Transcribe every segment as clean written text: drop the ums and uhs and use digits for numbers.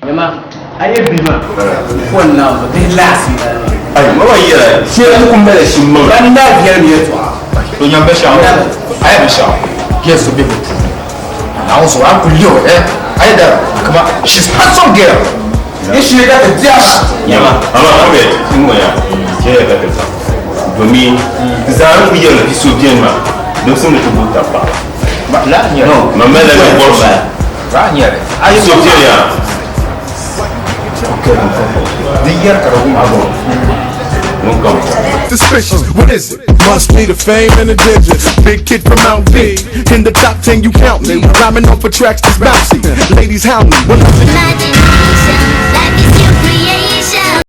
Yama, aye bima. Phone now, but they last me. Ay, mama yera. Si an ko mele si mama. Banda biya mi to. To nyam be sha. Ay be sha. Yes, to be. Now so I'm for you, eh? Ay da. Come on. She's handsome girl. Is she that the dash? Yama, ama abe, singo ya. Je ya ka ta. Domin zan ku yela biso bien ma. Donc c'est ne peut pas pas. Là, non, ma mère elle est bonne. Là, il y a. Aïe, so bien ya. Suspicious, what is it? Must be the fame and the digits. Big kid from Mount B. In the top 10 you count me. Rhyming off for tracks that's bouncy. Ladies hound me. Imagination, life is your creation.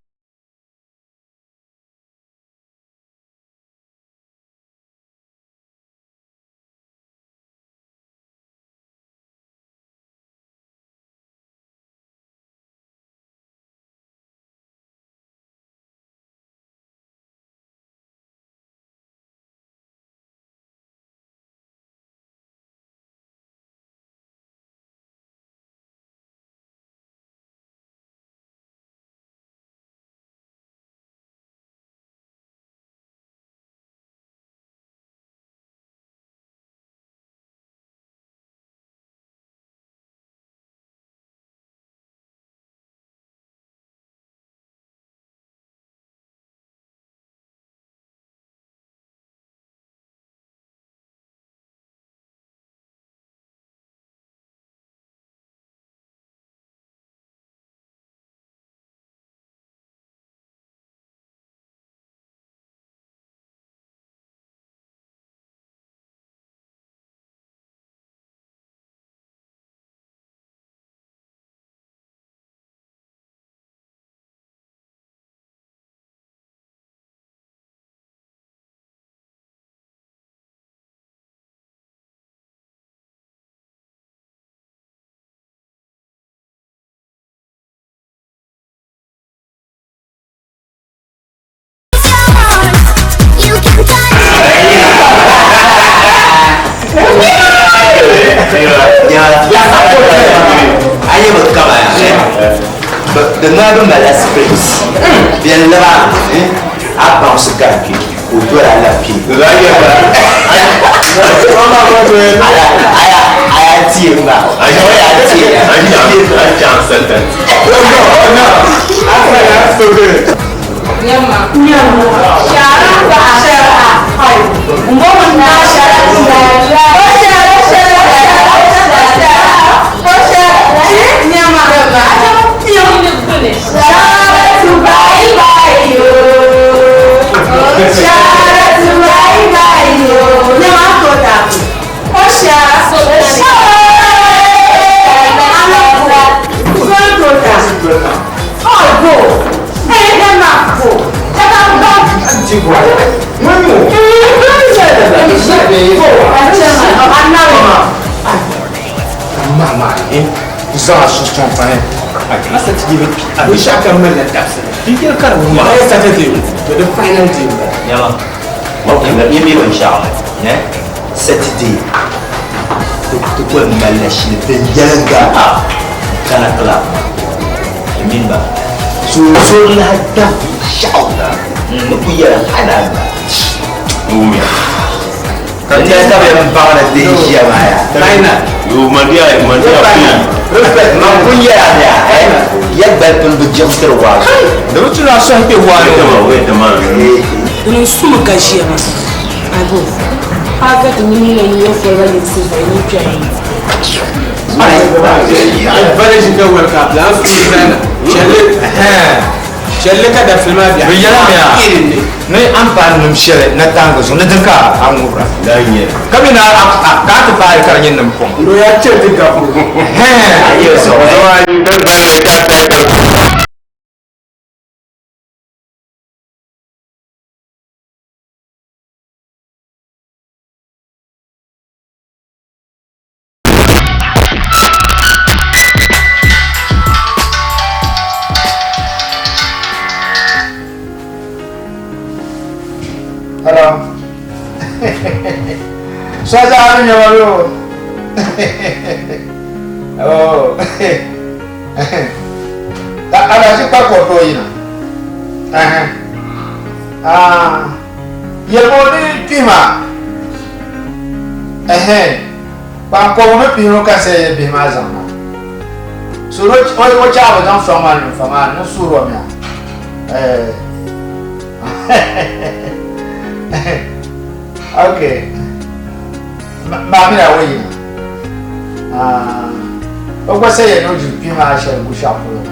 The northern Malas Prince, bien là, à bounce kaki, ou toi à la pied. I tire ma. Sharatu bye bye yo. Sharatu bye bye yo. Nema kota. Osha. Oh go. Hey nema go. Nema go. Antigua. Mano. Mama, hein? Vous en achetez ton pain. Masa ti give it. We shaka man that taps. You can cut one. I started to the final team. Yama. Ok, mais bien bien Charles. Hein? Cette idée. Tu peux me lâcher de yanga. Kana kala. Minba. So la da Charles. Mu kuya hana. Umia. Kan dia ta be ba na de ya. Final. Yo mandia Respect, ma kuya ya. Ya ba tun bu jamtar wa. Da wuce na son ke wait a man. Não suma gajia mas. Abo. Paga de menina e eu fora de se vai no piano. I managed to go World Cup. Last season, Chelle kada filma biya. ne an ba num shere na tanga so na dinka an mura Da yin. kamina ka ta ba ka yin nan pon No ya ce dinka ko. ayo so Sasa ni walo. Oh. Ada si pa ko to ina. Ye mo ni pima. Ba ko mo pino ka se be ma zama. So o cha ba dan fama no suro mi. Okay. Mami na we ina. O ko se ye no ju pima sha bu sha ko.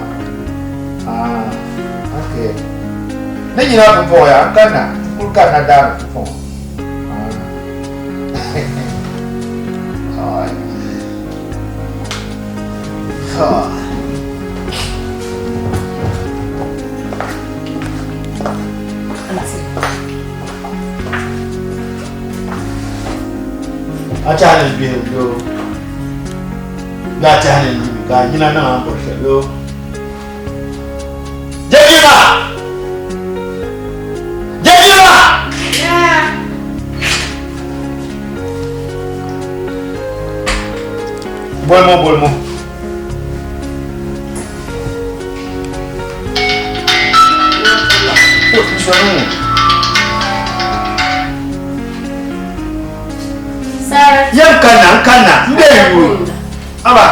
Okay. Nên gì đó cũng vội à, cân à, cũng Canada cũng vội. Rồi. Rồi. Acha ni bi do. Ga cha ni ga hina na ambo shelo. Jejima. Bolmo. Yang kanan, dulu. Apa?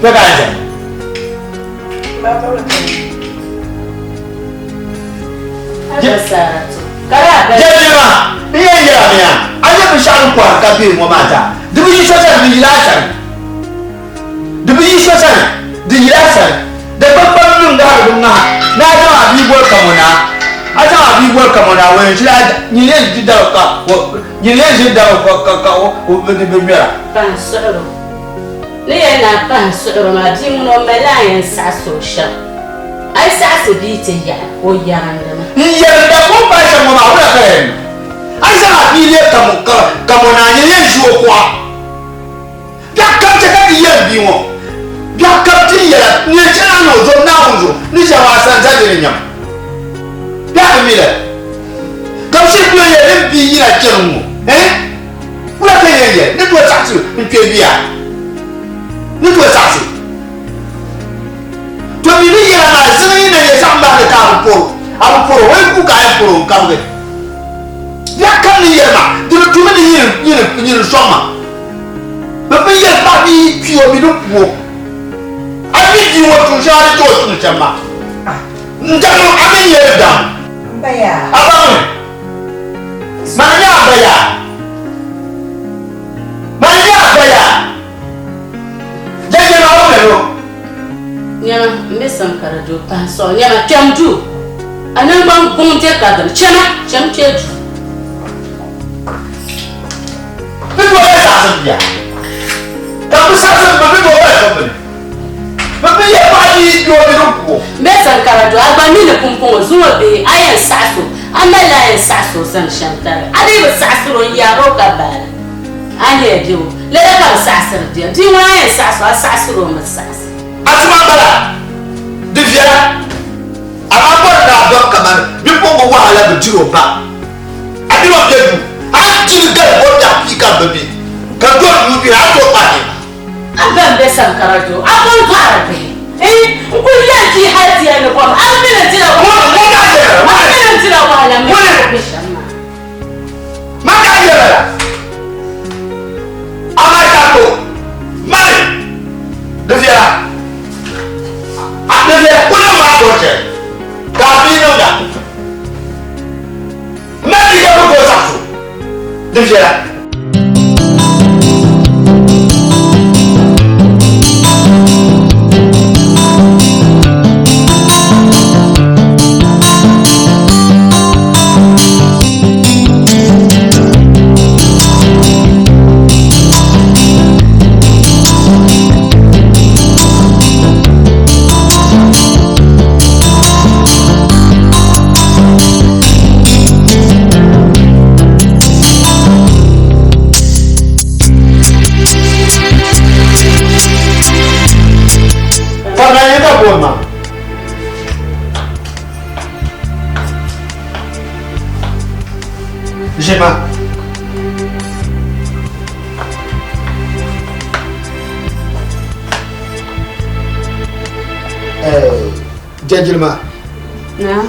Pegang aja. Ada SHARATU. Kara. Jadilah, iya ya. Aja besar kuat kaki mau baca. Demi suasana dijelasan. Dapat bangun dah bunga. Nah abi buat kamu na. Aja abi buat kamu na. Weh, sudah nilai tidak kau. Nilai tidak kau. Berbeda. Pansoro. Ni na pansoro ma di mo mela yen sasosha. Ai sasu bi te ya. O yanda ma. Iya, dah kau baca mau apa kan? Aja abi lihat kamu na nilai jual kuat. Dah kau cakap iya bingung. Biar kapten ya, ni jangan nozom naunzo, ni jangan sanjat ni nyam. Biar mila, kau siapa yang lebih ina cengmu, Ulah kaya ya, ni dua saksi, ni biar, ni dua saksi. Tapi ni yang nak senang ni yang sambil kita ampun, weh buka ampun kau ni. Biar kau ni yang nak, cuma ni sama. Tapi yang tadi pure hidup buat. Abi di waktu syari tu tu macam macam abi ya dah. Bayar. Abang, mana bayar? Jadi apa lelu? Nya mesam karaju panso nya ma chamju. Anan bang bonte kadar chama chamcheju. Itu apa sahaja? Kamu sahaja begitu apa? Tapi ya pagi dua minggu. Mesam karaju Dagbani le kumpong zuwa be ayan saso. Amela ayan saso san shantare. Adi be saso ron yaro kabal. Anye dio. Le ka saso dio. Di wa ayan saso ron masas. Asma bala. Divya. Apa nak buat kamar? Bipong wahala berjiro pak. Adi wa bedu. Adi gal boda pika bebi. Kadon yubi ato pani. Abang besam karaju. Abang karabe. Kulianti hati ya ni kwamba amina tira wala makajera amatato mari devia kuna mabote kabino da mari ya ko sasu devia Jema. Jajilma. Na.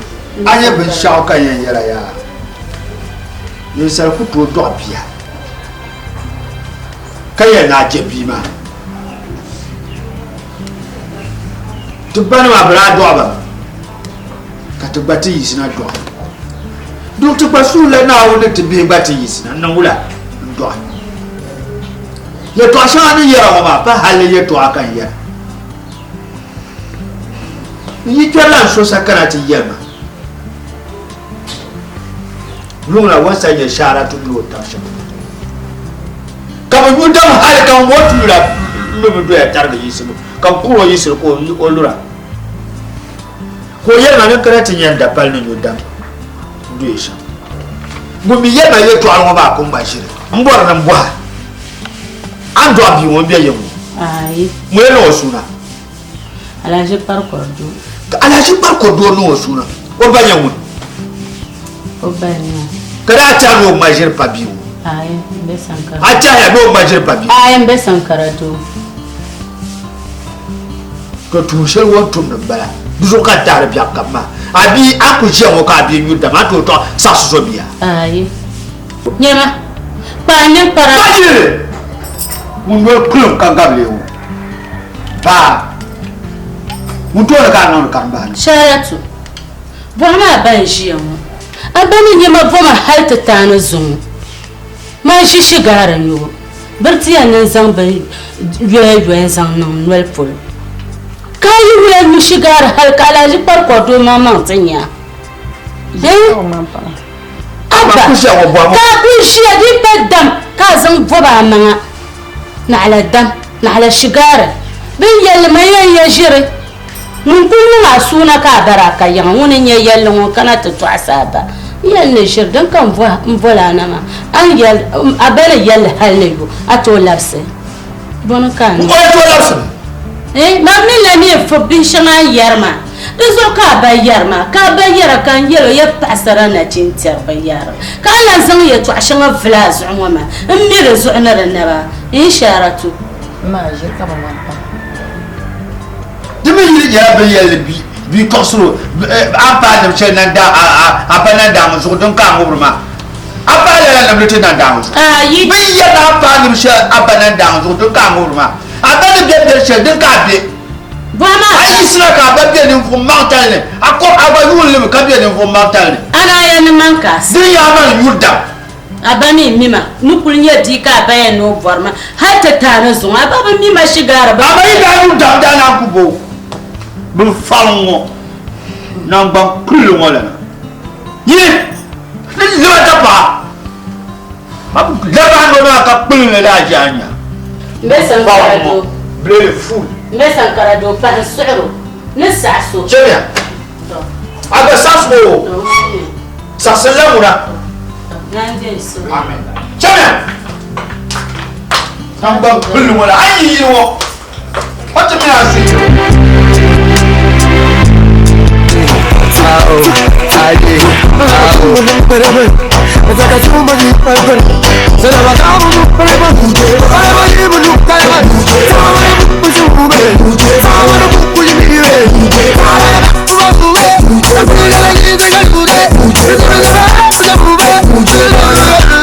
Anya bin shawo kan yan yara ya. Yin sarku to do biya. Kai na jebi ma. Tubani ma bra do ba. Ka tubati yisina do. Do tubasu le na wo ne tibi gbati yisina na wula do. Ye to asha ni yara ma ba hale ye to akan yara. Yi twala so sakara ti yema. Luna wasa ya SHARATU do tasha. Kama yuda hal kan wotu la lubu do ya targa yisimu. Kan kuro yisil ko olura. Ko yema ne karati nyanda pal ni yuda. Do yisha. Mumi yema ye to alwa ba ko mbashire. Mbora na mbwa. Ando abi won bia yemu. Ai. Mo ele osuna. Alaje parkourdo. Alaji parkourdo no osuna. O banyamu. Obanya. Kada ta no majir pabiu. Ai, mbe sankara. Acha ya no majir pabiu. Ai, mbe sankara to. To tushel wotum na bala. Duzo ka tare bia kama. Abi aku je wo ka bi nyu da ma to sasu bia. Ai. Nyema. Pa ne para. Majir. Mun no klum kan gable wo. Ba. Mun to ka non kan ba. SHARATU. Bwana banji mu. Abani nyema boma halta tana zum. Ma shi shigaran yo. Barti yanan zan bai yoyen zan nan welful. Kayi wuyar mu shigar halka alaji parkourdo mama tanya. Abba. Ka kushi di pedam ka zan boba manga. Na ala dam, na ala shigara. Bin yalla mayan ya jire. Mun kullu na suna ka baraka yan woni nye yalla won kana to asaba. Yalla shir dan kan vola na ma. An yal abala yalla halayo ato labse. Bon kan. Ko to labse. Mamni la ni fo bin shanga yarma. Dizo ka ba yarma, ka ba yara kan yelo ya pasara na cintar ba yara. Ka lan zan ya to shanga flas umma. Mmire zu'na ranaba. SHARATU. Ma je ka ba ma. Dimi yiri ya be yel bi tosro apa da che nan da apa nan da musu don ka ngurma apa ya na blete nan da musu Yi bi ya da apa ni che apa nan da musu don ka ngurma apa ni be che don ka be Bwana ai sira ka ba be ni fu mountain ako aba yule ka be ni fu mountain ana ya ni mankas. din ya ma yuda Abani mima nupul nya di ka ba ya no borma har ta tana zun ababa mima shigara ba. aba ida yuda da na ku bo bu falongo nan ban kullu wala yi ni ta pa ma la ba no na ka kullu la janya Mbe sankara do. blele fou Mbe sankara do pa su'ru. Nisasu. chebia aba sasu sasela mura Nanje su. amen chebia nan ban kullu wala ayi yi wo wata mi asu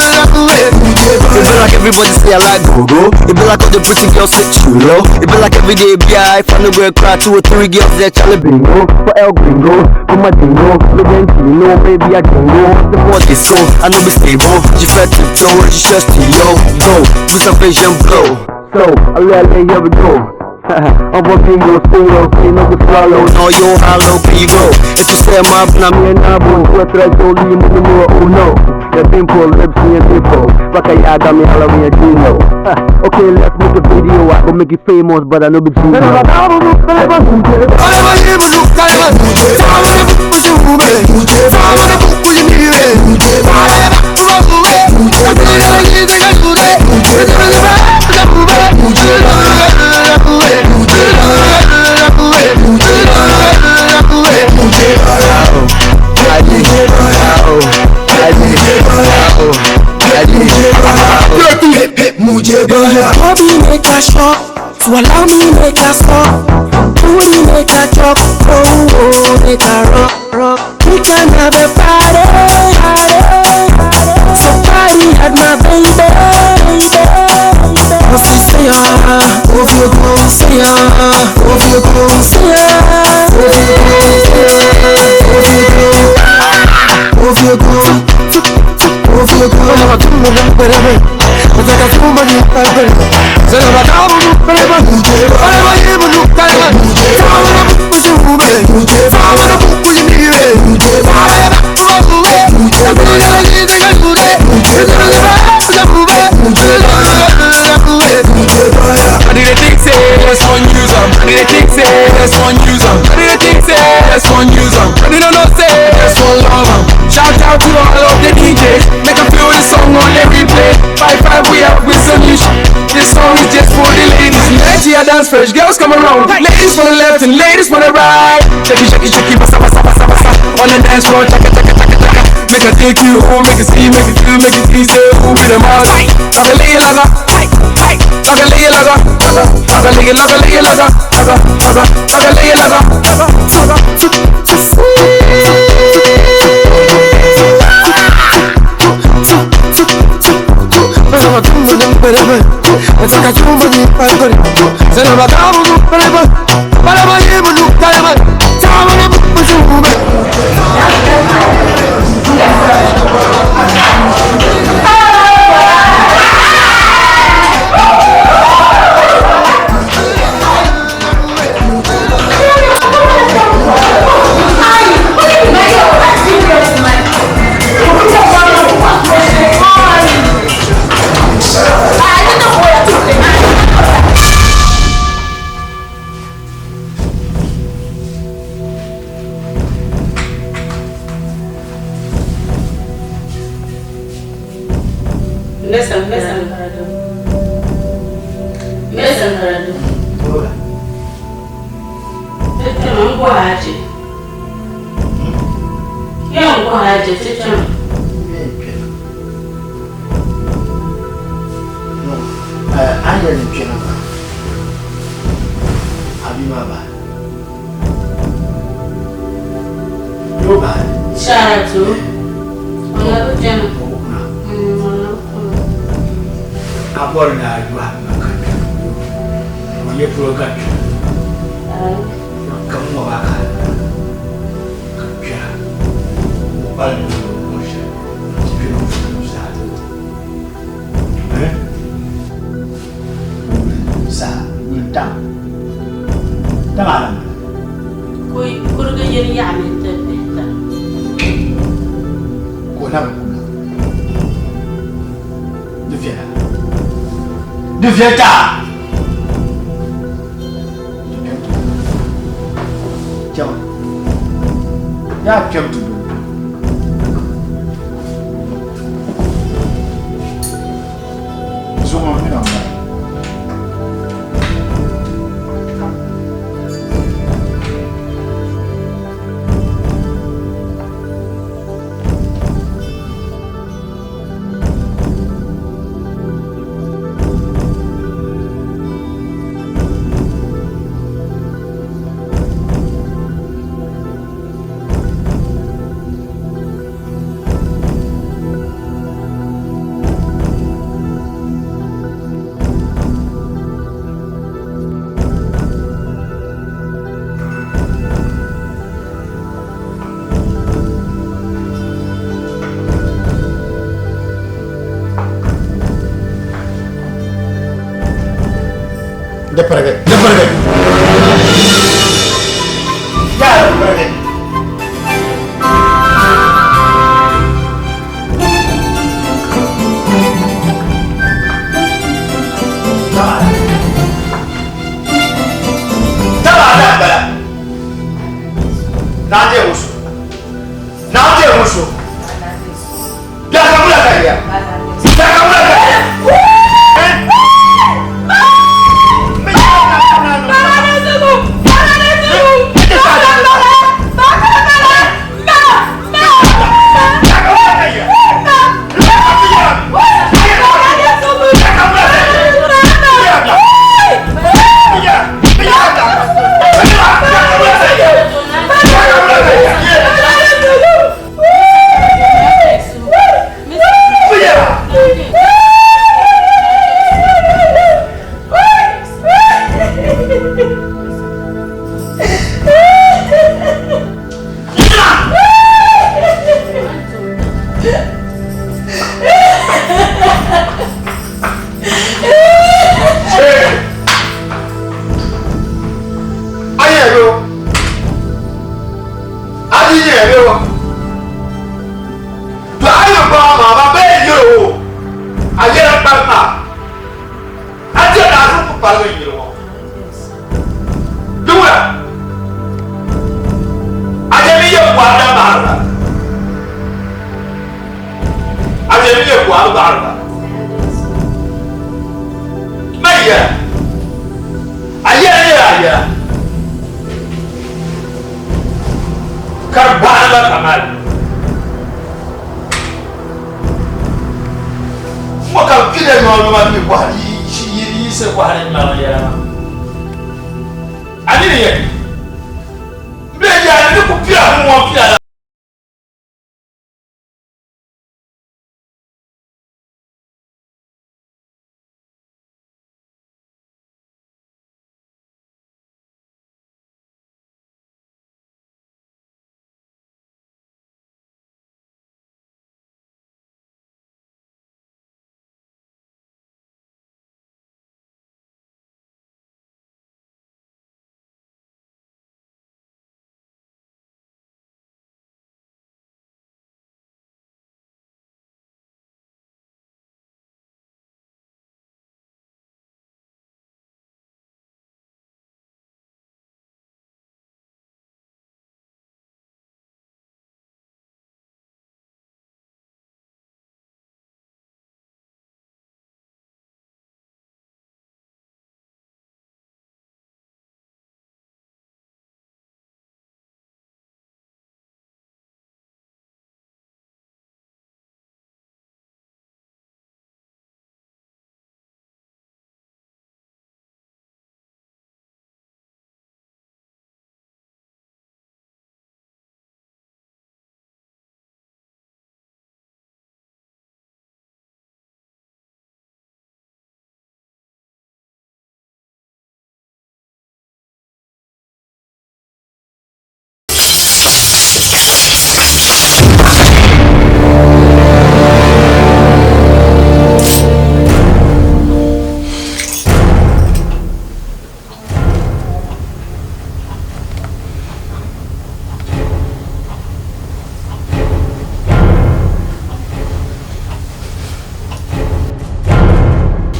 It be like everybody say I like go-go. It be like all the pretty girls say chulo. It be like every day I find a girl cry 2 or 3 girls that Charlie bingo. For El Gringo, come a dingo. Look at you know, baby I can go. The body so, I know be stable. She fat to flow, she just to yo. Go, with some vision blow. So, I let here we go. I'm walking your single, say no good swallow. No, yo, how low can you go? If you say I'm up, now me and Abu. What I told you, oh no. The pimple lips in your nipple. Baka got me all over your Gino. Okay, let's make a video. I go make you famous, but I know be Gino. I allow me make a stop. Booty make a drop. Oh, make a rock. We can have a party. So party at my baby. Oh, say if you go, say if you go, say if you go. If you go, I'm a tumble, whatever. But I got too many people. So I'm a double, whatever. Whatever you ever look at, I'm a push you move it. I'm a push you need it. I'm a I did a thing say, let's one use them. I did a thing say, let's one use them. I did a thing say, let's one use them. I did not say, let's one love them. Shout out to all of the DJs. Make them feel the song on every play. 5-5 we out with solution. This song is just for the ladies. Nigeria dance fresh, girls come around. Ladies for the left and ladies for the right. Shake it, bassa, bassa, bassa, bassa. On the dance floor, chaka, chaka, chaka, chaka. Make her take you home, make her see, make her feel, make her see, say who be the mouse. Laga lege laga, laga lege laga, laga lege laga lege laga, laga lege laga, SHARATU. Abor na dua makan. Dia program. Kamu mau makan? Kerja. Paling mudah. Sebelum usaha. Usaha, utang. Tamam. Koi kurga yeri yamin tebeta. Kunam. Devient tard. Tiens. Ya tiens tout. Ils ont envie d'en faire. Pergi. Ya, pergi. Nanti musuh. Dah kamu dah kaya. Dah kamu dah kaya.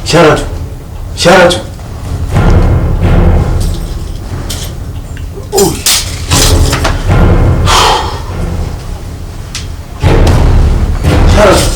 Sharatu. Uy. Sharatu.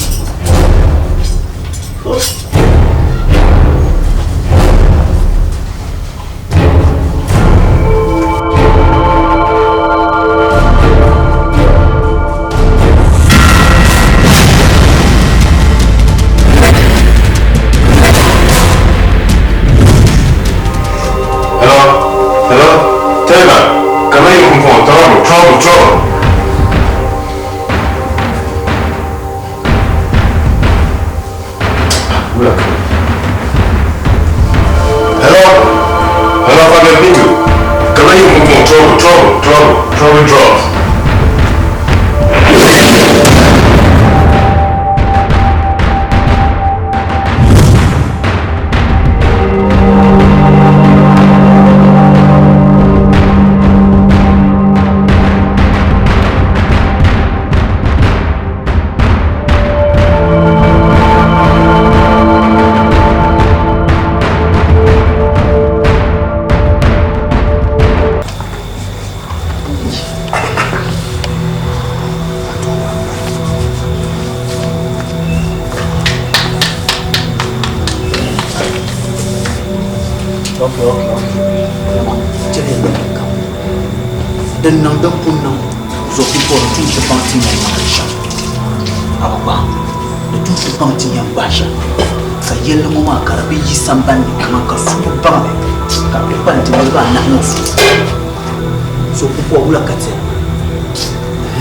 Den nan dan pou nan zo ki po tout se panti nan marcha abba de tout se panti yan basha ka yella mo ma karabi yi sambandi man ka fu bambe ka be panti wala na no so ku po wala kate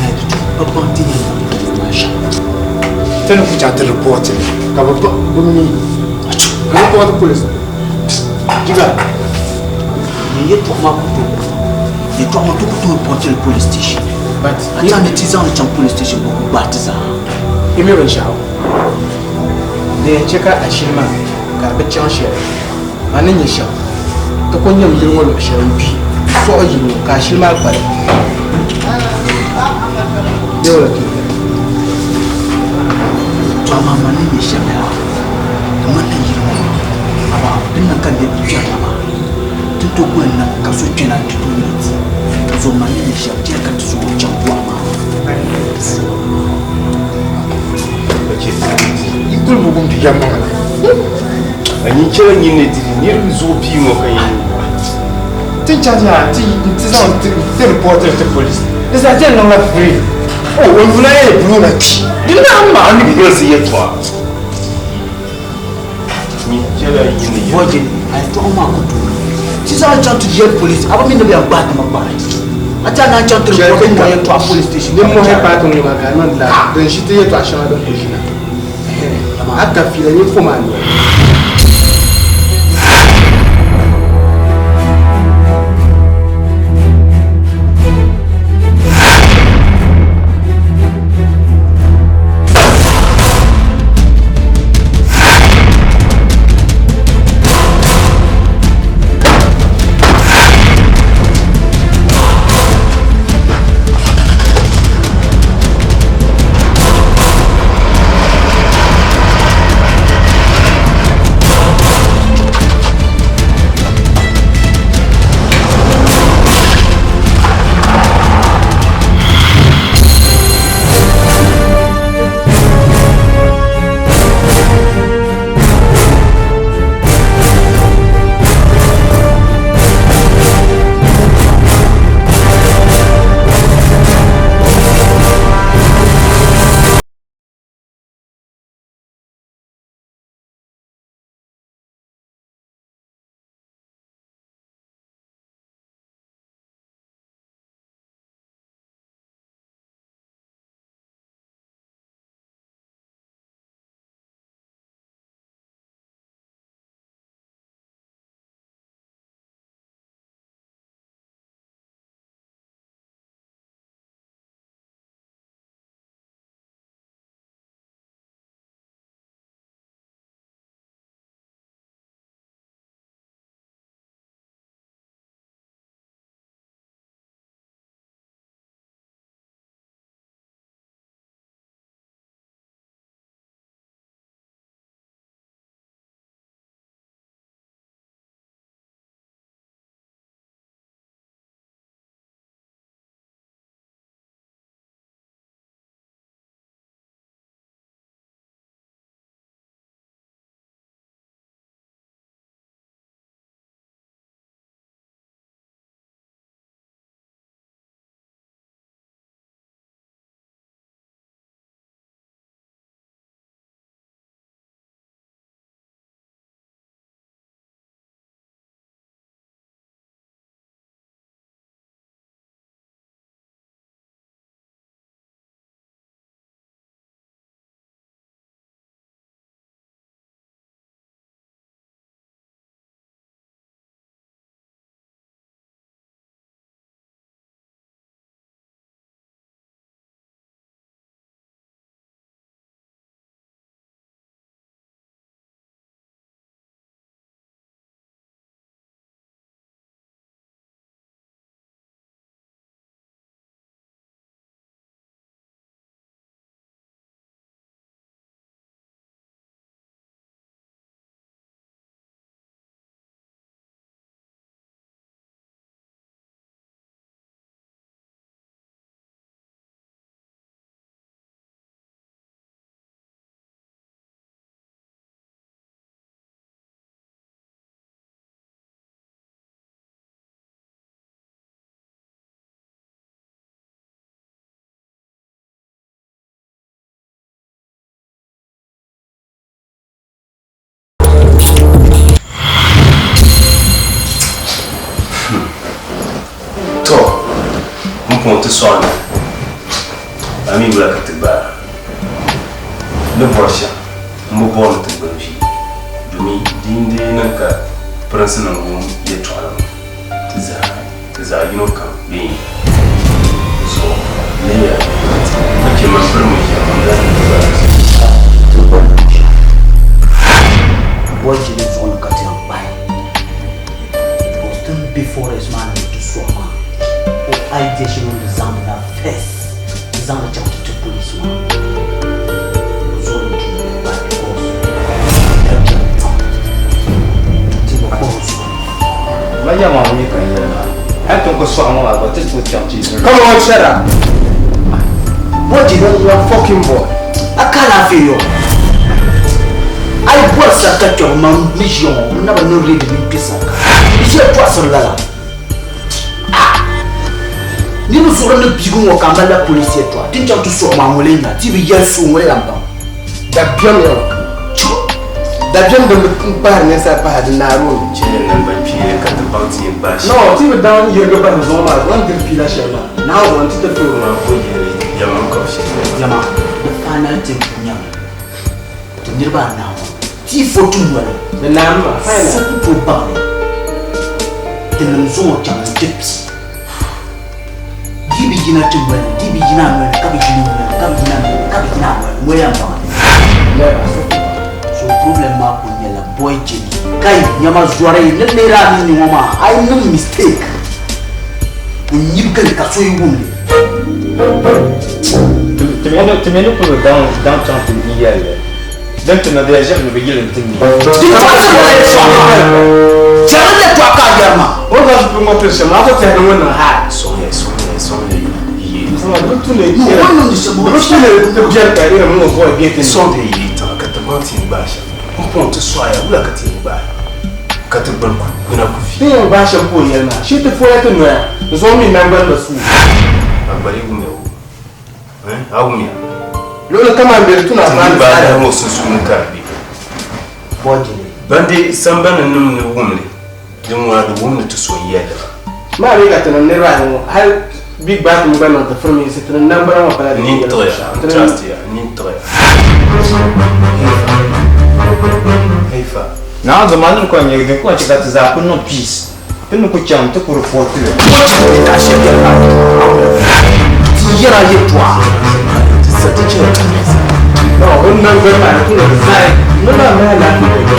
de tout panti yan basha Tell me to report it. Ka ba bumi report police. Jiga. y a trois mois et 3 mois tout porter le police station. But Attends, les tisans de police station beaucoup battre ça. Et me benchao. De cheka ashima ka bechan shere. Manan ya sha. To konya mi yirmo lo shere bi. So yi ka shima pare. Yo la ki. To mama ne ya sha da. Manan yirmo. Aba dinnan kan da biya ma. Tuto ko nan ka so kena tuto ne. So manan ya sha je ka so changwa ma. Ikul bugum di jamma. Ani kira ni ne diri ni ruzo bi mo kan yi. Ti chaja ti sa ti reporter to police. This is not la free. Oh, on voulait aller pour la qui. Dina ma ni Ni girls ye toi. Ni kira yi ne. Voje ai to ma ko to. Ti sa chan to the police. Aba mi no be agba ma ba. Ata na chan to report mo ye to police station. Ne mo he pa to ni ma ga non la. Den shite ye to ashama don police na. Aka fila ni foma ni. ponte soalnya. Ami bula ketiba. Le borcha. Mo bon te banji. Dumi dinde nanka prince na ngum ye twala. za you know come be so yeah okay my friend Boy, you live on the cutting by. But before this man to swama, I did you on the Zambia first. The Zambia jumped to policeman. So you can buy because Come on, shut up. What did you want, fucking boy? I can't feel you. I was a cut your mom, mission, never know reading in peace. It's your person, Lala. You know, so the people who come by the police yet. Didn't you to show Mamulina? TV, yes, soon, where I'm down. That piano. That gentleman partners have had a narrow chain number Pierre cut the bounty and bash. no, see what down here go back home. I want to feel a shell. Now I want to feel My boy, your uncle, Yama, the final thing from Yama. To Nirba now. T for 2 the number. so to Bali. The Namzo Jam tips. Gibigina to well, Gibigina, Cabigina, where I'm going. So problem mark on yellow boy Jimmy. Kai Yama Zware, let me run in Mama. I no mistake. When you can catch you woman. Tu me lo puedo downtown to Miguel. Dentro na deja no Miguel tem. Charlie to Akayama. What was the promotion? I thought I don't know how. So I'm going to let You you want to say, the jet career and move boy getting Sunday eater cut the bounty and bash. Point to swire, look at him back. Cut the burn, when I could feel. Thing bash and pull here now. Shoot the four to where there's only number the school. But you know, how me? Look, come on, Bill, to not I'm run bad, by I'm also soon can't be. boy Jimmy. Bundy, some band and the woman. Don't want the woman to swing yet. my rig at an never had big bathroom gun on the front is the number of Need to trust you, need to. Hey, fa. Now the man ko nye de ko chika za ko no peace. Tenu ko cham to ko report le. Yera yetwa. no, one number, I couldn't decide. No, man,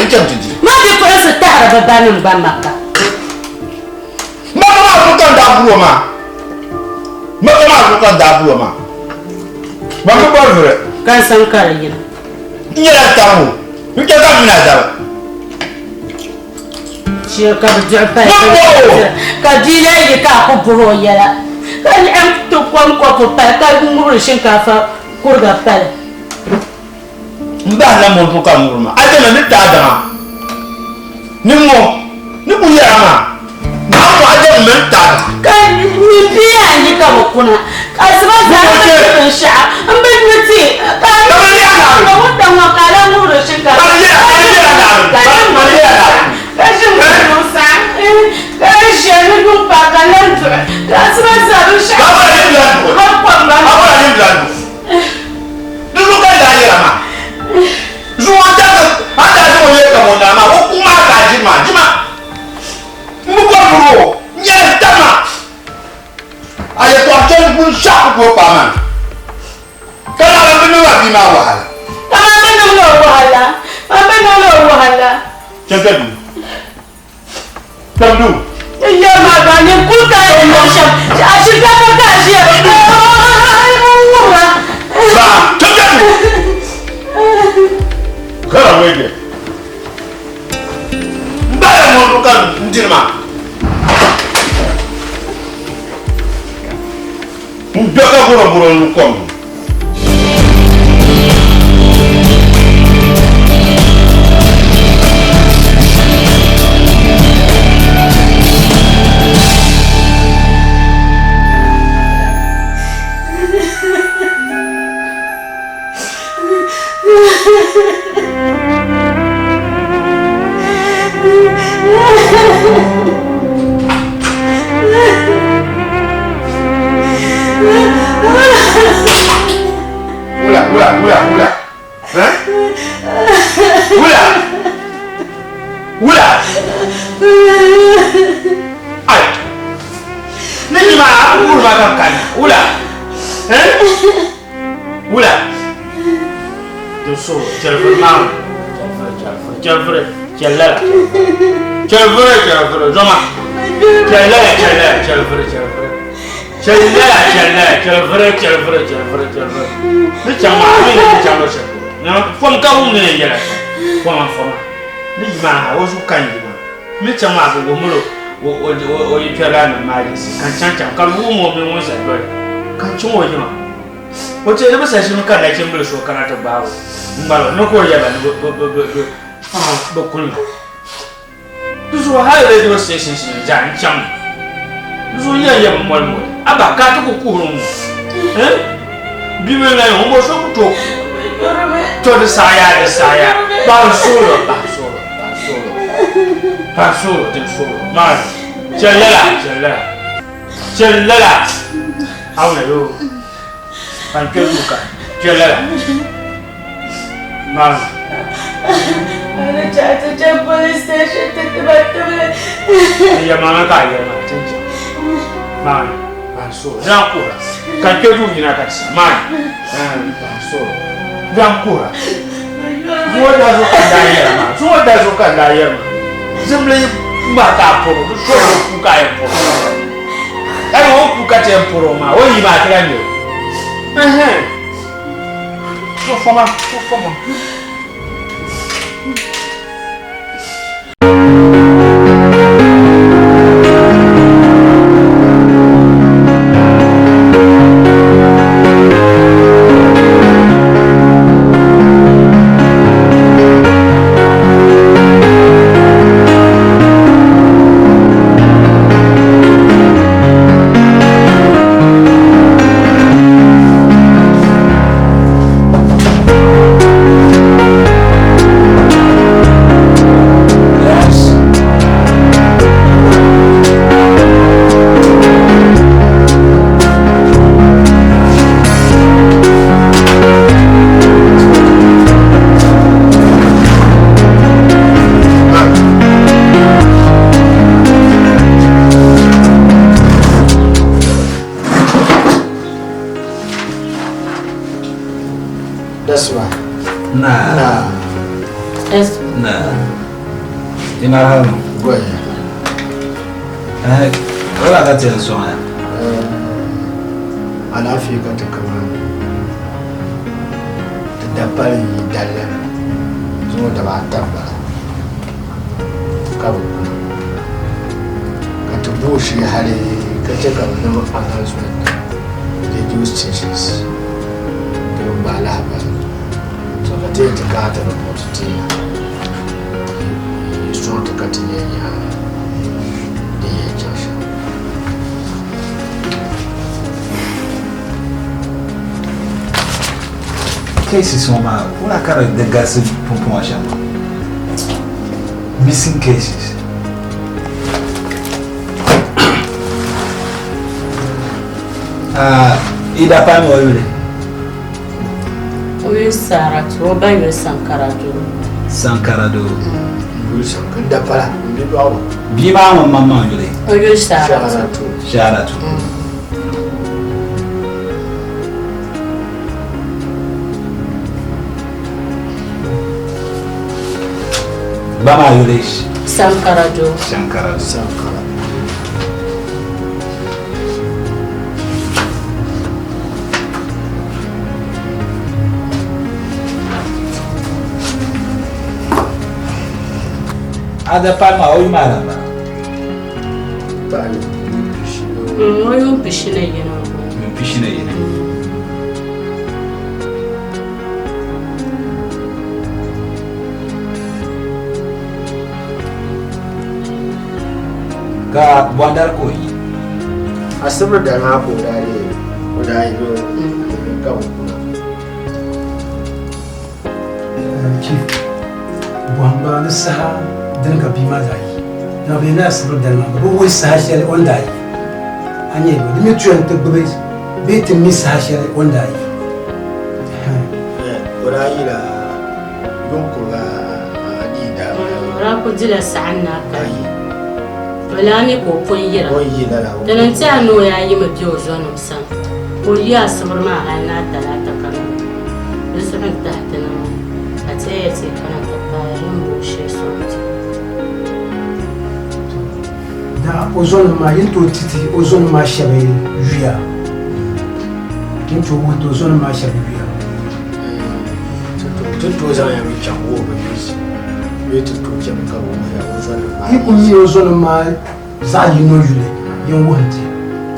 yi cham tidi ma bi ko su tara babanin ba maka ma ko kan da buo ma ma ko kan da buo ma ba ko ba vre kan san kare yin ya tawo ni ke ka mina da shi ka bi pa ka dile yi ka ko buro yala kan am to kwam ko pa ka nguru shinkafa kurga pale mba na mo to ka muruma ade na ni ta da ni mo ni ku ya ma na mo ade me ta kan ni biya ni ka kuna ka saba za ka sha an ba ni ti ka ni ya na ko da ma ka la nguru shinkafa ka ya ka shi mu sa ka shi ni ku pa ka la tu ka saba za ka sha ka ba ni blan ko ka pa ba ba ni blan ko du lu ka da ya ma zuwa ta ata zo ye ka mo na ma ko kuma ka jima mu ko buro nya ta ma aye to chen bu sha ko pa ma ka la ba ni wa bi ma wa ka ma ba no lo wahala ma ba no lo wahala Chantadu. Tamdu. Ya ma ba ni ku ka ni sha a shi ka ka shi Ba, chantadu. Kara wege. Mbaya mo kan ndirma. Ndoka buro lukom. Ula. Hein? Ula. Ay. Nini ma aku makan kan. Ula. Hein? Ula. Doso, celfur mau. Celfur. Zoma. Celfur. Ni chama ni chama se. Na fom ka wu ne yela. Foma. Ni ma o su kan yi ma. Ni chama ko go mulo o yi pera na ma yi si. Kan chan ka wu mo me won sa do. Kan chun o yi ma. O te ba sa shi kan da kin mulo so kana ta bawo. Mbalo no ko ya ba ni bo kun. Du so ha le do se jan cham. Du so ya mo aba ka to ko hu mo. Bibe na yo mo so ko to de saya ba solo ma chelala awna yo pan ke luka chelala ma ana cha police station te batte ya mama ka ya ma chenja ma ba solo ya ko kan ke du ni na ka ma ba solo Vancouver. Zuwa da zo kan da yamma. Zimle ba ta poro, du so ku ka e poro. Ai wo ku ka te poro ma, wo yi ma tra ni. So foma. Nah. Ina Gwe. Wala ka tell so ya. Alafi ka ta kama. Da bari dalle. Zo da ba ta ba. Ka bu. Ka tubo shi hare ka ce ka da announcement. Radio stations. Da ba la ba. So ka te ka ta report ti. So to ka tinye ya. Cases uma cara de gas pompom achando. Missing cases. Ida pani oyule. Oyo SHARATU, oba yo SHARATU. SHARATU. Da para, ni do awo. Bima mama oyule. Oyo SHARATU. SHARATU. Bama oyule. SHARATU. Ada palma oy maramba. Bye. Oyo pishine yeno. Pishine yeno. Ka bandar koi. Asabar da na ko da yi ka ko. Chief. Buamba na saha dan ka bima dai na be na sabar da na bo wai saha shari on dai anye do mi tuan te be te mi saha shari on dai ora ila gon ko ga ani da ra ko jila sa'anna kai wala ni ko pon yira la dan ta no ya yi ma biyo zonum san ko ya sabar ma ana talata kan bisan ta tana a tsaye kana da ozone ma yinto titi ozone ma shabe juya yinto woto ozone ma shabe juya to za ya mi chango ba yi to jam ka wo ya ozone ma yi kun yi ozone ma za yi no jule yin wonti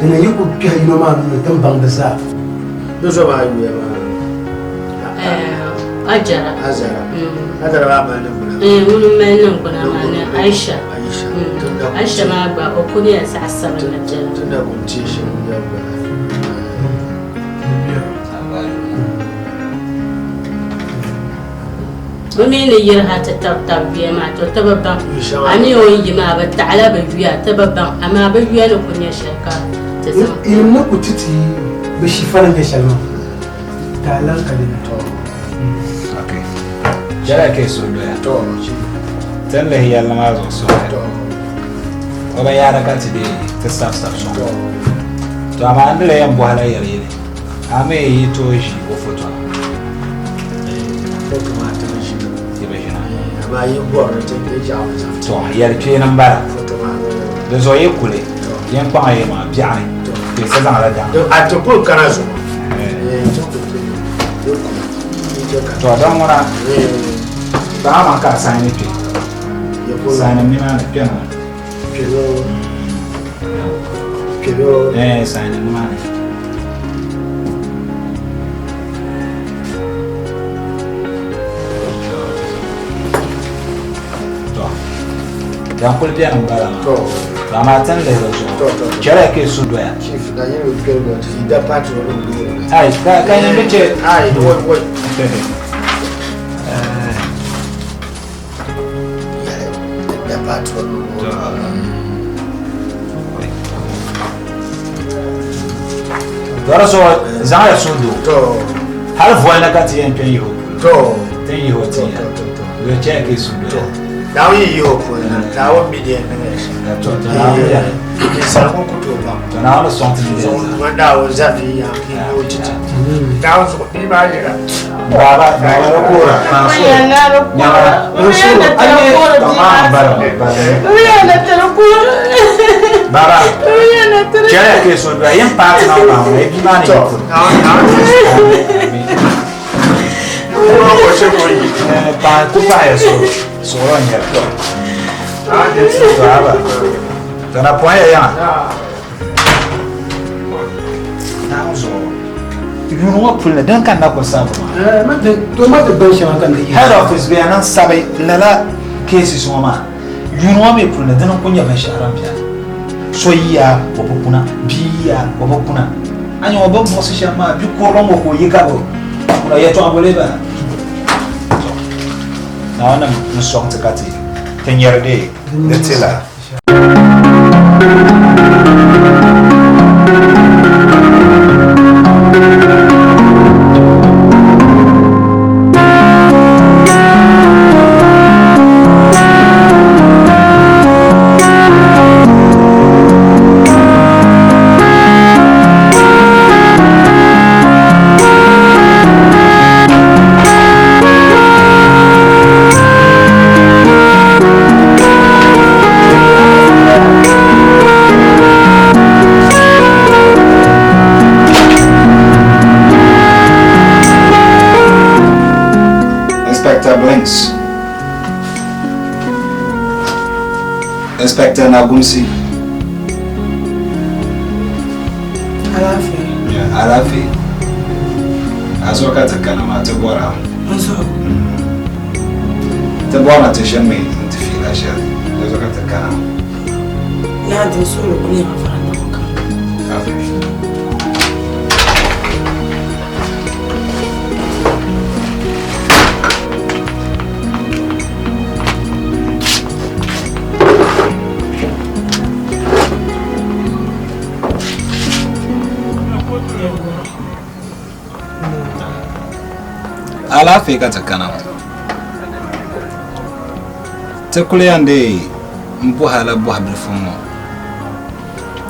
tana yi ku ka yi no ma no tan bang da sa do so ba yi ya ba Ajara ba nan kuna. Mun men nan kuna ma ne Aisha. Aisha ma ba o kuni ya sa asaba na jara. Tunda kun ci shi ya ba. Mami ne yir ha ta tab biya ma to tababban. Ani o yi ma ba ta'ala ba biya tababban amma ba biya da kunya shaka. Ta zama. Ilmin na ku titi ba shi faran da shalma. Ta'ala kalina to. Jara ke so doya to tan le hiya lama zo so to oba yara ka ti de ta staff so to ama andle yan bo hala yare ne ame yi to shi o foto foto ma ta shi ke be jina ama yi bo ra ta ke jawo to yar ke nan bara foto ma da zo yi kule yan kwa yi ma bi'ani ke sa zan ala da a to ko kana zo to don wara ba ma ka sani pe sani mina na pe na pero sani mina na to dan kul pe na ngala to ba ma tan le ro to kera ke su do ya chief na yero ke go ti da part ro do ai ka ne meche ai wo Dora so zaya so do to har voa na ka ti en pen yo to ten yo ti ya yo check is do now you hope na wo media na to na ya ni sa ko ko to ba to na no something so wanda wo zafi ya ki wo titi da wo so ni ba ya baba ko ra na so na ro ko Bara. Kaya ke so ba yan pa na ba e bi ma ni. Ko se ko yi. Pa ku pa ya so ro nya to. So aba. Tana point ya. Na zo. Yuru wa pulle dan kan na ko sabu. ma de ban shi kan da Head office be anan sabai lala cases ma. Yuru wa me pulle dan ko nya ban shi haram ya. Soya wabukuna biya wabukuna anyo wababu mosisha ma bi ko romo ko yikabo kuna yeto aboleba na wana musong takati tenyerde detela Inspector Nagumsi. Alafi. Yeah, Alafi. Azoka takana ma tabora. Azo. Tabora tishame intifila sha. Azoka takana. Na de solo kuni afara ndoka. Okay. Alafi katakana tekule ande mbuhala buhabilfumo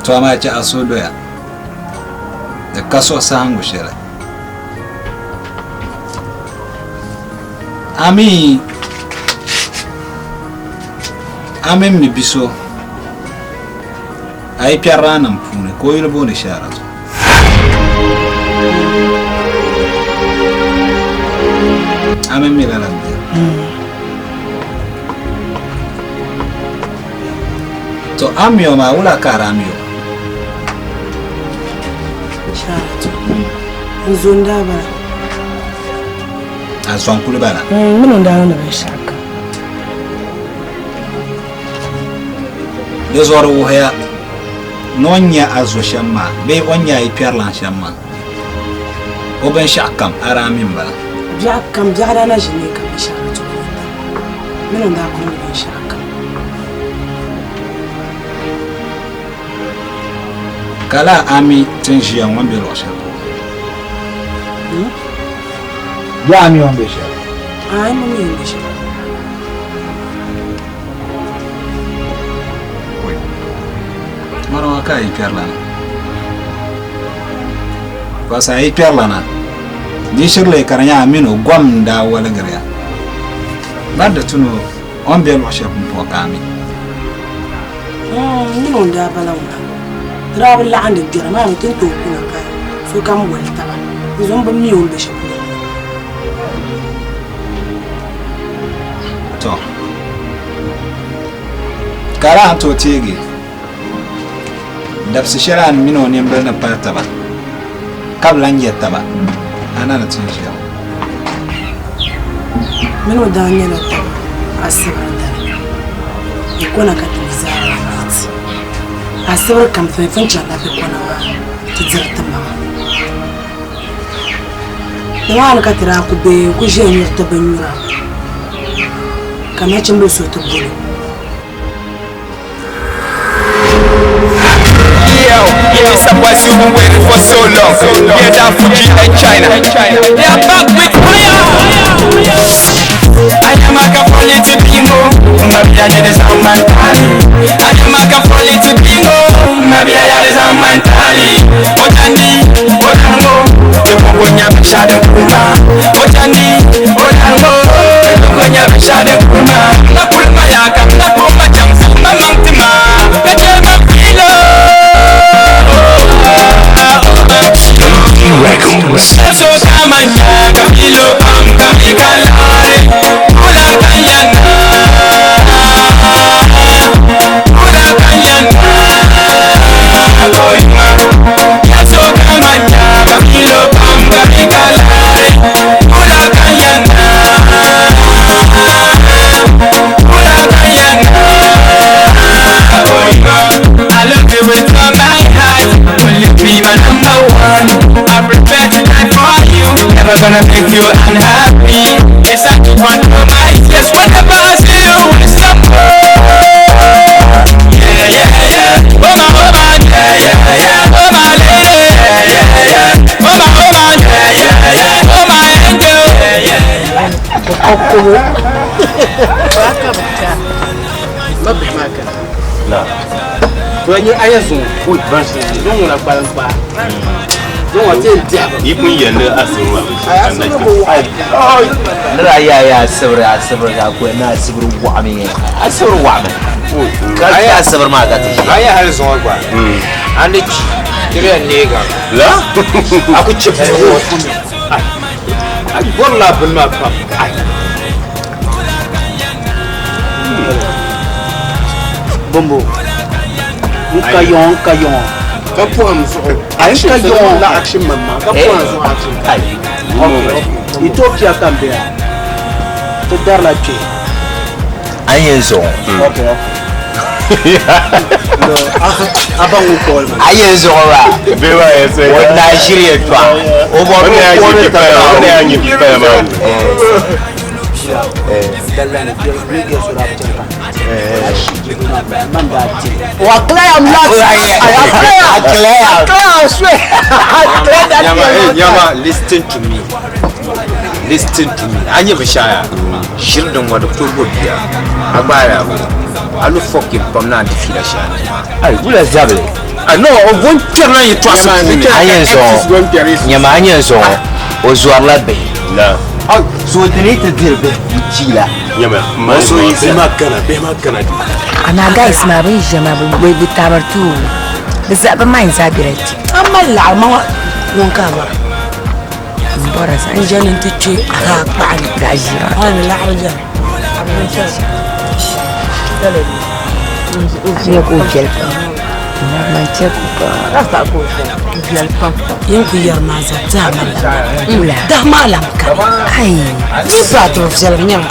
to amacha asodo ya de kaso sangu shera ami mi biso ay piarana mpune ko yulbo ni SHARATU Ame mila la to amio ma ula karamio SHARATU nzonda bana azwan kule bana mino ndaona bashaka dezoro wohya nonya azo shamma be onya iperlan shamma oben shakam aramin bala Kam jara na jine kam SHARATU mino nda ko ni shaka kala ami tenjia ngombe lo shaka ya ami ngombe shaka ai mo mi ngombe shaka maro aka iperlan pasa iperlana ni shirle karanya amino gwam da wala gariya banda tuno on be lo shep mpo kami mino nda bala wala rabu la ande dira ma mutun to kuna ka so kam wal taba zon ba mi on be shep to kara to tege dabsi sharan mino ne mbana pataba kabla njataba ana na tinjia mino danya na taba asibanda ikona katiliza ati asibar kam fe funcha da be kona ma tizarta ma nawan ka tira ku be ku je ni ta banyura kamar cin so ta bulu Yeah, it's a boys you've been waiting for so long. Yeah, that Fuji and China. They are back with fire. I am a capoli to bingo. Maybe I did some mentally. I am a capoli to bingo. Maybe I did some mentally. Otandi, Otango. The Pogonya Bishade Puma. Otandi, Otango. The Pogonya Bishade Puma. feel unhappy. It's like you want to my tears whenever I see you in somewhere. Yeah, yeah, yeah. Oh my, yeah, yeah, yeah. Oh my lady, yeah, yeah, yeah. Oh my, yeah, yeah, yeah. Oh my angel, yeah, yeah. لا وين أيزون فوت بس يوم ولا بالبا يوم أتين يكون يلا أسرع لا يا صبر يا صبر يا أخوي أنا صبر وعمي صبر وعمي كيا صبر ما قتش أيه هذا زوج بقى عندك تبي النيجا لا أكو تشوف والله بالما بقى بومبو كايون كابون كايون لا أكشن ماما كابون زو أكشن إثيوبيا كامبيا تدار لا شيء أينزو أوكي أبغى أقول أينزو ورا بيوا يسوي ونيجيريا تبع Yama, listen to me. Listen to me. I never shy. Shield them what the two would be. I buy a I fucking from now to feel a shot. I will have it. I know of one turn you trust me. Yamanzo was your labby. لا So the later deal with Chila. يما ما سوي بما كان أنا جايس ما بيجي ما بيتعبرتو بس أبى ما ينسابيرت أما العمى نكابر مبارس أنجل أنت تشي أخاك بعد بعجيرة أنا لا عجل يقول كلب ما تشكو أفضل يمكن يرمى زتام لا ده ما لمك أي يبعثوا في زلمة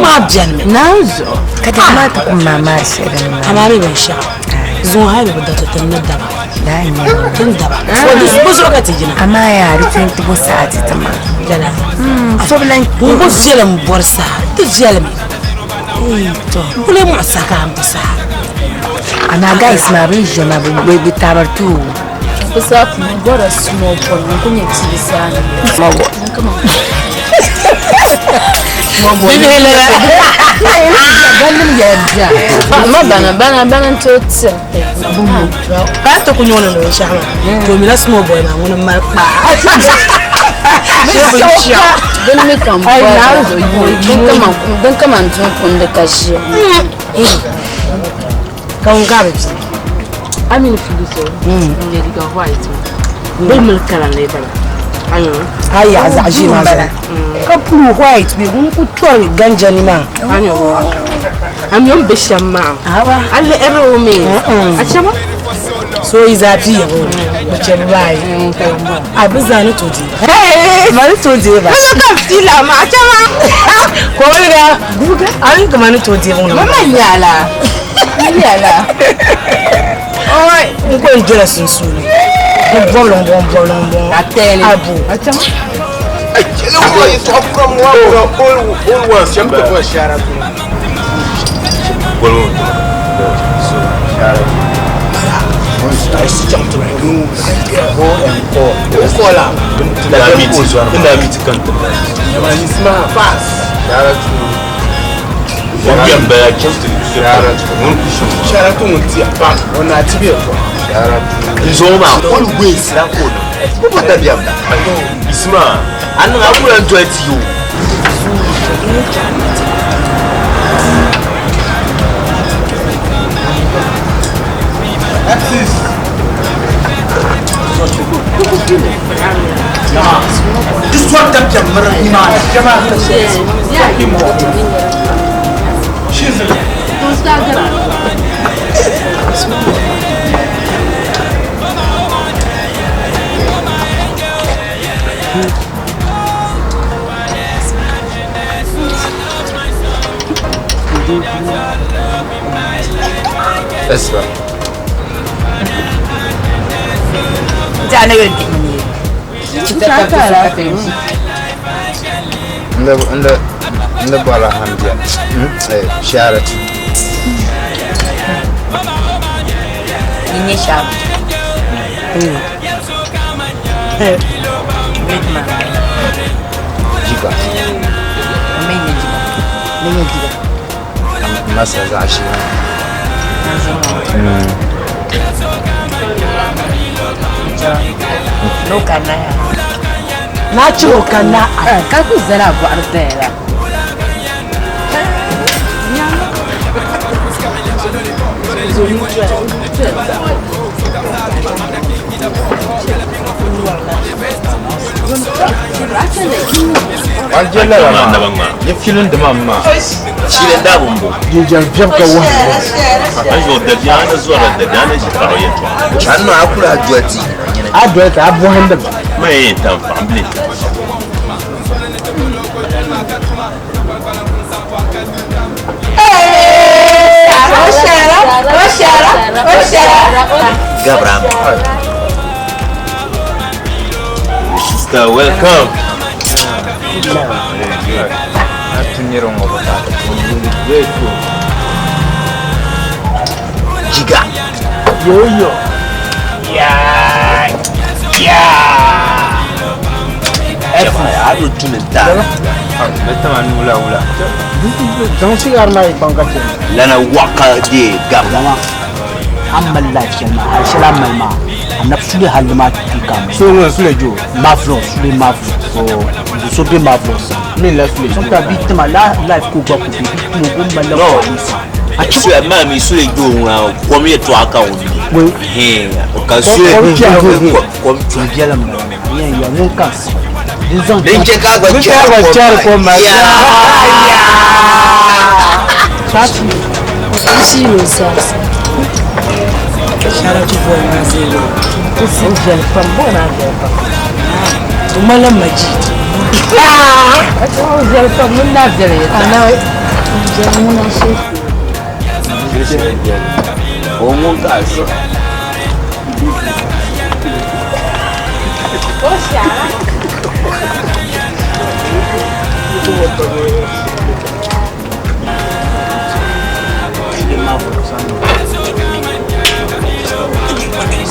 ما بجنب ناوزو كده ما تكون مع مارس أنا أريد الشعب زون هاي بدها تتندب لا تندب بس وقت يجينا أما يعرف أنت بساعتي تمام لا لا فبلان بس زلم برسا تزلمي إيه تو ولا معسكر عم تساعد أنا جايس ما بيجي ما بيتعبرتو بس أكمل برا سمو بول ممكن يكسب ساني ما بول ما بول ما بنا توت بعد تكون يونا لو شعر تومي لا سمو بول ما وانا ما بن كم بن كمان تكون دكاشي كون garbage أمين فلوسه اللي يلقى وايد بالملكة اللي بلا هاي عزعجين هذا كبلو وايت بيقولوا كتوي جنجاني ما أم يوم بالشماع على الرومي أشما سو إذا فيه بتشبعي أبزاني تودي ما تودي بس أنا كفتي لا ما أشما كوريا أنا كمان تودي ما يلا يلا Alright, I'm going to dress in soon. Bon. Attends. Abu. Attends. SHARATU muti apart on a TV Zoma always la kono. Popo tabia mba. Isma, anu akula ntwa ti yo. This one tabia mara imana. She's That's right. anda bala hamdia. Sharatu. Ini Sharatu. Jika. Ini juga. Masa zashi. No kana ya. Na ciro kana ka ku zara bu ardera. Aljalla ma. Ye filin da mamma. Shi da dabun bo. Jijar jabka wa. Ajo da yana zuwa da dana shi karo ya to. Channo akura adwati. Adwata abu handa. Mai tan family. Gabram. Sister, welcome. Giga. Yo. Yeah. I will tune it down. Don't see our life on Gatin. Lana waka de Gabram. أما اللايف شلنا هالشلا ملما نفسي هالما تكام سولو جو مافلو سولي مافلو سوبي مافلو من لا سولي سونتا بيتما لا لايف كوبا كوبي بيتما قوم بلا Achu ya mami sule jo kwa mie to aka oni. He, okasue kwa mtungiala mna. Ya nunca. Ninje kagwa char kwa maia. Tatu. Sio sasa. Sharatu kwa mazelo. Usijali pambona hapa. Umala majid. Usijali pambona hapa. Anawe. Jamuna shefu. Omuntu aso.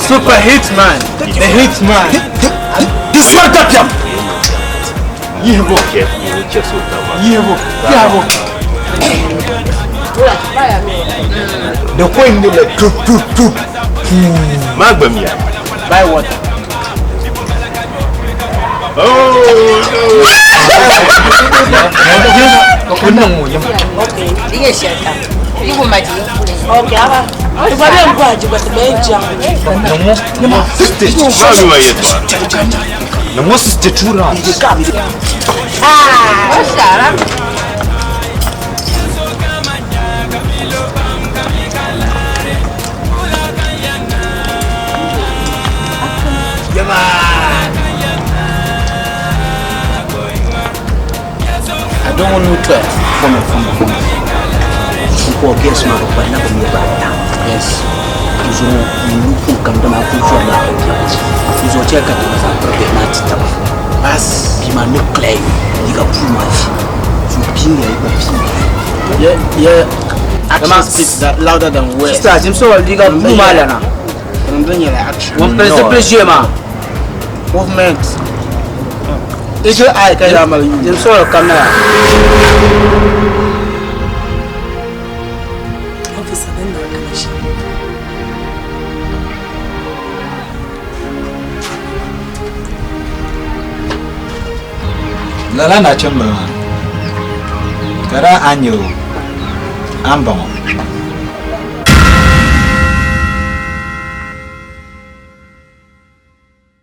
Super hitman. The hitman. This one tap yam. Yebo. The coin the tup. Magbamia. Buy water. Okay, ini siapa? Ibu maji. Okay, apa? Tubale mkwaji kwa tumeja. Namo sister. Mami wa yetu. Namo sister tura. Shara. I don't want to from pour guess ma ko na ko mi ba ta yes izo ni ku kam da ma ku so la izo che ka ta sa probe na ti ta bas bi ma no clay ni ka pu ma fi so bi ya ba fi Yeah. Action speaks that louder than words. sister jim so li ka pu ma la na Action. one pressure ma Movement. It's your eye, jim so camera Officer then na kanashi. Lala na chamba. Kara anyo. Ambon.